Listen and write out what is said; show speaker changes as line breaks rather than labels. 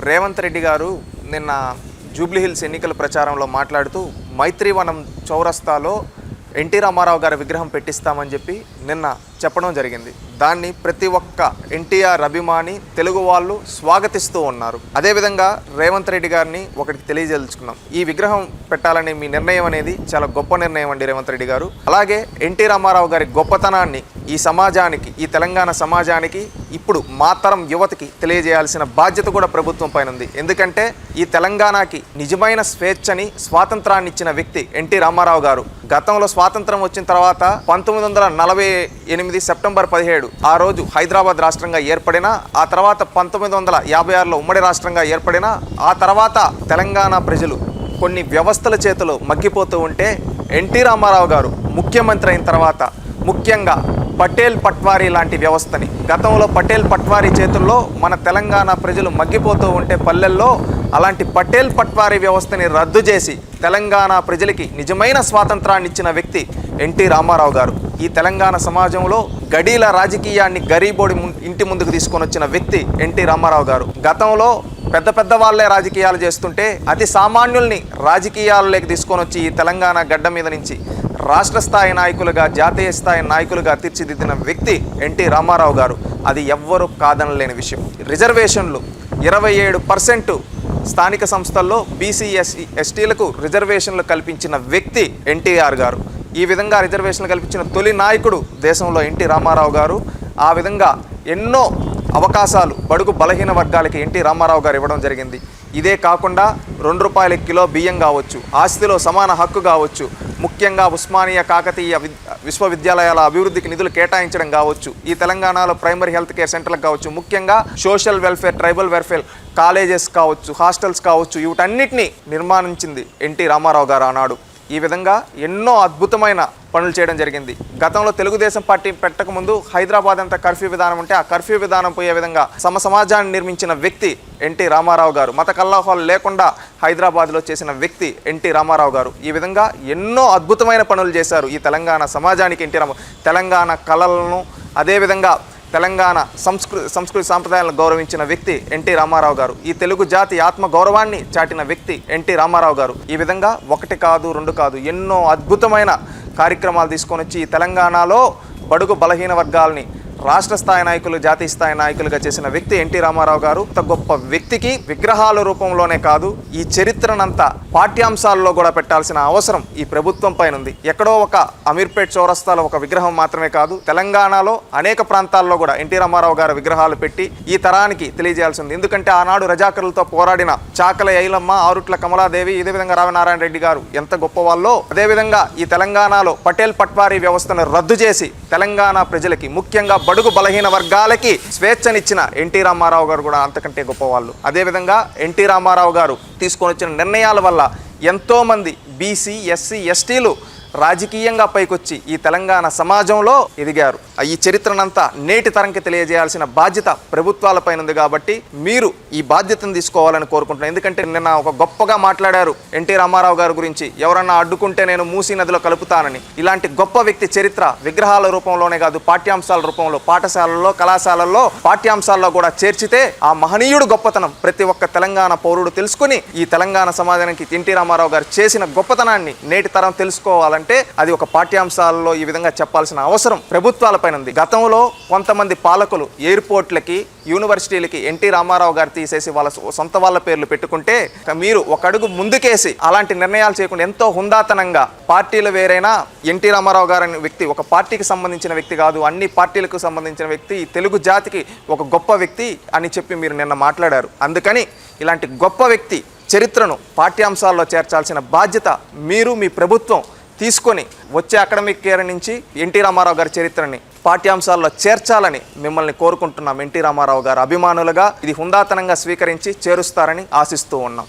రేవంత్ రెడ్డి గారు నిన్న జూబ్లీహిల్స్ ఎన్నికల ప్రచారంలో మాట్లాడుతూ మైత్రివనం చౌరస్తాలో ఎన్టీ రామారావు గారి విగ్రహం పెట్టిస్తామని చెప్పి నిన్న చెప్పడం జరిగింది. దాన్ని ప్రతి ఒక్క ఎన్టీఆర్ అభిమాని తెలుగు వాళ్ళు స్వాగతిస్తూ ఉన్నారు. అదేవిధంగా రేవంత్ రెడ్డి గారిని ఒకటి తెలియజేల్చుకున్నాం. ఈ విగ్రహం పెట్టాలనే మీ నిర్ణయం అనేది చాలా గొప్ప నిర్ణయం అండి రేవంత్ రెడ్డి గారు. అలాగే ఎన్టీ రామారావు గారి గొప్పతనాన్ని ఈ సమాజానికి, ఈ తెలంగాణ సమాజానికి, ఇప్పుడు మా తరం యువతకి తెలియజేయాల్సిన బాధ్యత కూడా ప్రభుత్వం పైన ఉంది. ఎందుకంటే ఈ తెలంగాణకి నిజమైన స్వేచ్ఛని, స్వాతంత్రాన్ని ఇచ్చిన వ్యక్తి ఎన్టీ రామారావు గారు. గతంలో స్వాతంత్రం వచ్చిన తర్వాత 1948 సెప్టెంబర్ 17 ఆ రోజు హైదరాబాద్ రాష్ట్రంగా ఏర్పడిన, ఆ తర్వాత 1956లో ఉమ్మడి రాష్ట్రంగా ఏర్పడిన, ఆ తర్వాత తెలంగాణ ప్రజలు కొన్ని వ్యవస్థల చేతిలో మగ్గిపోతూ ఉంటే ఎన్టీ రామారావు గారు ముఖ్యమంత్రి అయిన తర్వాత ముఖ్యంగా పటేల్ పట్వారీ లాంటి వ్యవస్థని, గతంలో పటేల్ పట్వారీ చేతుల్లో మన తెలంగాణ ప్రజలు మగ్గిపోతూ ఉంటే పల్లెల్లో అలాంటి పటేల్ పట్వారీ వ్యవస్థని రద్దు చేసి తెలంగాణ ప్రజలకి నిజమైన స్వాతంత్రాన్ని ఇచ్చిన వ్యక్తి ఎన్టీ రామారావు గారు. ఈ తెలంగాణ సమాజంలో గడీల రాజకీయాన్ని గరీబోడి ఇంటి ముందుకు తీసుకొని వచ్చిన వ్యక్తి ఎన్టీ రామారావు గారు. గతంలో పెద్ద పెద్ద వాళ్ళే రాజకీయాలు చేస్తుంటే అతి సామాన్యుల్ని రాజకీయాల్లోకి తీసుకొని వచ్చి ఈ తెలంగాణ గడ్డ మీద నుంచి రాష్ట్ర స్థాయి నాయకులుగా, జాతీయ స్థాయి నాయకులుగా తీర్చిదిద్దిన వ్యక్తి ఎన్టీ రామారావు గారు. అది ఎవ్వరూ కాదనలేని విషయం. రిజర్వేషన్లు 27% స్థానిక సంస్థల్లో బీసీ ఎస్టీలకు రిజర్వేషన్లు కల్పించిన వ్యక్తి ఎన్టీఆర్ గారు. ఈ విధంగా రిజర్వేషన్లు కల్పించిన తొలి నాయకుడు దేశంలో ఎన్టీ రామారావు గారు. ఆ విధంగా ఎన్నో అవకాశాలు బడుగు బలహీన వర్గాలకి ఎన్టీ రామారావు గారు ఇవ్వడం జరిగింది. ఇదే కాకుండా ₹2 కిలో బియ్యం కావచ్చు, ఆస్తిలో సమాన హక్కు కావచ్చు, ముఖ్యంగా ఉస్మానియా కాకతీయ విశ్వవిద్యాలయాల అభివృద్ధికి నిధులు కేటాయించడం కావచ్చు, ఈ తెలంగాణలో ప్రైమరీ హెల్త్ కేర్ సెంటర్లకు కావచ్చు, ముఖ్యంగా social welfare, tribal welfare colleges కావచ్చు, హాస్టల్స్ కావచ్చు, వీటన్నిటినీ నిర్మాణించింది ఎన్టీ రామారావు గారు ఆనాడు. ఈ విధంగా ఎన్నో అద్భుతమైన పనులు చేయడం జరిగింది. గతంలో తెలుగుదేశం పార్టీ పెట్టకముందు హైదరాబాద్ అంతా కర్ఫ్యూ విధానం ఉంటే ఆ కర్ఫ్యూ విధానం పోయే విధంగా సమాజాన్ని నిర్మించిన వ్యక్తి ఎన్టీ రామారావు గారు. మత కల్లాహాలు లేకుండా హైదరాబాద్లో చేసిన వ్యక్తి ఎన్టీ రామారావు గారు. ఈ విధంగా ఎన్నో అద్భుతమైన పనులు చేశారు ఈ తెలంగాణ సమాజానికి ఎన్టీ రామారావు. తెలంగాణ కళలను, అదేవిధంగా తెలంగాణ సంస్కృతి సాంప్రదాయాలను గౌరవించిన వ్యక్తి ఎన్టీ రామారావు గారు. ఈ తెలుగు జాతి ఆత్మ గౌరవాన్ని చాటిన వ్యక్తి ఎన్టీ రామారావు గారు. ఈ విధంగా 1 కాదు 2 కాదు ఎన్నో అద్భుతమైన కార్యక్రమాలు తీసుకొని వచ్చి ఈ తెలంగాణలో బడుగు బలహీన వర్గాల్ని రాష్ట్ర స్థాయి నాయకులు, జాతీయ స్థాయి నాయకులుగా చేసిన వ్యక్తి ఎన్టీ రామారావు గారు. ఇంత గొప్ప వ్యక్తికి విగ్రహాల రూపంలోనే కాదు, ఈ చరిత్రనంతా పాఠ్యాంశాల్లో కూడా పెట్టాల్సిన అవసరం ఈ ప్రభుత్వం పైన ఉంది. ఎక్కడో ఒక అమీర్పేట్ చౌరస్తాలో ఒక విగ్రహం మాత్రమే కాదు, తెలంగాణలో అనేక ప్రాంతాల్లో కూడా ఎన్టీ రామారావు గారు విగ్రహాలు పెట్టి ఈ తరానికి తెలియజేయాల్సి ఉంది. ఎందుకంటే ఆనాడు రజాకరులతో పోరాడిన చాకల ఐలమ్మ, ఆరుట్ల కమలాదేవి, ఇదే విధంగా రామనారాయణ రెడ్డి గారు ఎంత గొప్ప వాళ్ళో, అదేవిధంగా ఈ తెలంగాణలో పటేల్ పట్వారీ వ్యవస్థను రద్దు చేసి తెలంగాణ ప్రజలకి, ముఖ్యంగా బడుగు బలహీన వర్గాలకి స్వేచ్ఛనిచ్చిన ఎన్టీ రామారావు గారు కూడా అంతకంటే గొప్పవాళ్ళు. అదేవిధంగా ఎన్టీ రామారావు గారు తీసుకొని వచ్చిన నిర్ణయాల వల్ల ఎంతోమంది బీసీ, ఎస్సీ, ఎస్టీలు రాజకీయంగా పైకొచ్చి ఈ తెలంగాణ సమాజంలో ఎదిగారు. ఈ చరిత్రనంతా నేటి తరంకి తెలియజేయాల్సిన బాధ్యత ప్రభుత్వాలపైన ఉంది. కాబట్టి మీరు ఈ బాధ్యతను తీసుకోవాలని కోరుకుంటున్నాను. ఎందుకంటే నిన్న ఒక గొప్పగా మాట్లాడారు ఎన్టీ రామారావు గారి గురించి, ఎవరన్నా అడ్డుకుంటే నేను మూసీ నదిలో కలుపుతానని. ఇలాంటి గొప్ప వ్యక్తి చరిత్ర విగ్రహాల రూపంలోనే కాదు, పాఠ్యాంశాల రూపంలో, పాఠశాలల్లో, కళాశాలల్లో, పాఠ్యాంశాల్లో కూడా చేర్చితే ఆ మహనీయుడు గొప్పతనం ప్రతి ఒక్క తెలంగాణ పౌరుడు తెలుసుకుని ఈ తెలంగాణ సమాజానికి ఎన్టీ రామారావు గారు చేసిన గొప్పతనాన్ని నేటి తరం తెలుసుకోవాలని అంటే అది ఒక పాఠ్యాంశాలలో ఈ విధంగా చెప్పాల్సిన అవసరం ప్రభుత్వాలపైన ఉంది. గతంలో కొంతమంది పాలకులు ఎయిర్పోర్ట్లకి, యూనివర్సిటీలకి ఎన్టీ రామారావు గారు తీసేసి వాళ్ళ సొంత వాళ్ళ పేర్లు పెట్టుకుంటే మీరు ఒక అడుగు ముందుకేసి అలాంటి నిర్ణయాలు చేయకుండా ఎంతో హుందాతనంగా, పార్టీలు వేరైనా ఎన్టీ రామారావు గారు అనే వ్యక్తి ఒక పార్టీకి సంబంధించిన వ్యక్తి కాదు, అన్ని పార్టీలకు సంబంధించిన వ్యక్తి, తెలుగు జాతికి ఒక గొప్ప వ్యక్తి అని చెప్పి మీరు నిన్న మాట్లాడారు. అందుకని ఇలాంటి గొప్ప వ్యక్తి చరిత్రను పాఠ్యాంశాల్లో చేర్చాల్సిన బాధ్యత మీరు, మీ ప్రభుత్వం తీసుకొని వచ్చే అకాడమిక్ ఇయర్ నుంచి ఎన్టీ రామారావు గారి చరిత్రని పాఠ్యాంశాల్లో చేర్చాలని మిమ్మల్ని కోరుకుంటున్నాం. ఎన్టీ రామారావు గారు అభిమానులుగా ఇది హుందాతనంగా స్వీకరించి చేరుస్తారని ఆశిస్తూ ఉన్నాం.